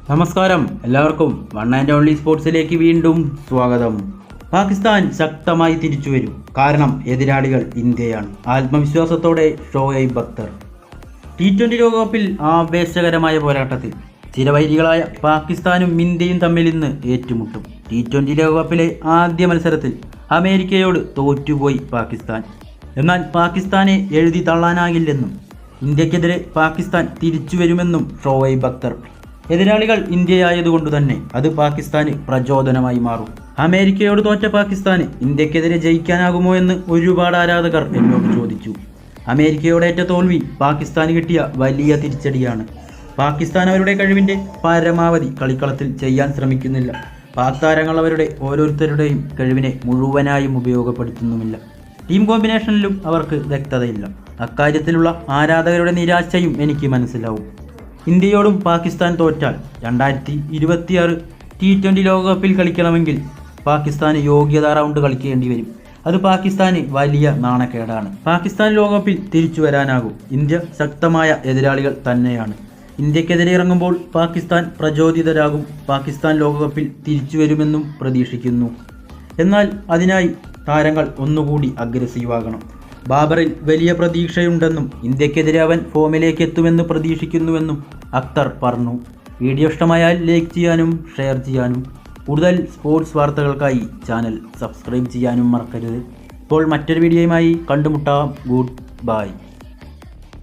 നമസ്കാരം, എല്ലാവർക്കും one and only സ്പോർട്സിലേക്ക് വീണ്ടും സ്വാഗതം. പാകിസ്ഥാൻ ശക്തമായി തിരിച്ചു വരും, കാരണം എതിരാളികൾ ഇന്ത്യയാണ്. ആത്മവിശ്വാസത്തോടെ ഷോയബ് അക്തർ. T20 ലോകകപ്പിൽ ആവേശകരമായ പോരാട്ടത്തിൽ ചിരവൈരികളായ പാകിസ്ഥാനും ഇന്ത്യയും തമ്മിൽ ഇന്ന് ഏറ്റുമുട്ടും. T20 ലോകകപ്പിലെ ആദ്യ മത്സരത്തിൽ അമേരിക്കയോട് തോറ്റുപോയി പാകിസ്ഥാൻ. എന്നാൽ പാകിസ്ഥാനെ എഴുതി തള്ളാനാകില്ലെന്നും ഇന്ത്യക്കെതിരെ പാകിസ്ഥാൻ തിരിച്ചു വരുമെന്നും ഷോയബ് അക്തർ. എതിരാളികൾ ഇന്ത്യയായതുകൊണ്ട് തന്നെ അത് പാകിസ്ഥാന് പ്രചോദനമായി മാറും. അമേരിക്കയോട് തോറ്റ പാകിസ്ഥാന് ഇന്ത്യക്കെതിരെ ജയിക്കാനാകുമോ എന്ന് ഒരുപാട് ആരാധകർ എന്നോട് ചോദിച്ചു. അമേരിക്കയോടേറ്റ തോൽവി പാകിസ്ഥാന് കിട്ടിയ വലിയ തിരിച്ചടിയാണ്. പാകിസ്ഥാൻ അവരുടെ കഴിവിൻ്റെ പരമാവധി കളിക്കളത്തിൽ ചെയ്യാൻ ശ്രമിക്കുന്നില്ല. പാക് താരങ്ങൾ അവരുടെ ഓരോരുത്തരുടെയും കഴിവിനെ മുഴുവനായും ഉപയോഗപ്പെടുത്തുന്നുമില്ല. ടീം കോമ്പിനേഷനിലും അവർക്ക് വ്യക്തതയില്ല. അക്കാര്യത്തിലുള്ള ആരാധകരുടെ നിരാശയും എനിക്ക് മനസ്സിലാവും. ഇന്ത്യയോടും പാകിസ്ഥാൻ തോറ്റാൽ 2026 T20 ലോകകപ്പിൽ കളിക്കണമെങ്കിൽ പാകിസ്ഥാന് യോഗ്യതാ റൗണ്ട് കളിക്കേണ്ടി വരും. അത് പാകിസ്ഥാന് വലിയ നാണക്കേടാണ്. പാകിസ്ഥാൻ ലോകകപ്പിൽ തിരിച്ചു വരാനാകും. ഇന്ത്യ ശക്തമായ എതിരാളികൾ തന്നെയാണ്. ഇന്ത്യക്കെതിരെ ഇറങ്ങുമ്പോൾ പാകിസ്ഥാൻ പ്രചോദിതരാകും. പാകിസ്ഥാൻ ലോകകപ്പിൽ തിരിച്ചു വരുമെന്നും പ്രതീക്ഷിക്കുന്നു. എന്നാൽ അതിനായി താരങ്ങൾ ഒന്നുകൂടി അഗ്രസീവാകണം. ബാബറിൽ വലിയ പ്രതീക്ഷയുണ്ടെന്നും ഇന്ത്യക്കെതിരെ അവൻ ഫോമിലേക്ക് എത്തുമെന്ന് പ്രതീക്ഷിക്കുന്നുവെന്നും അക്തർ പറഞ്ഞു. വീഡിയോ ഇഷ്ടമായാൽ ലൈക്ക് ചെയ്യാനും ഷെയർ ചെയ്യാനും കൂടുതൽ സ്പോർട്സ് വാർത്തകൾക്കായി ചാനൽ സബ്സ്ക്രൈബ് ചെയ്യാനും മറക്കരുത്. ഇപ്പോൾ മറ്റൊരു വീഡിയോയുമായി കണ്ടുമുട്ടാം. Good bye.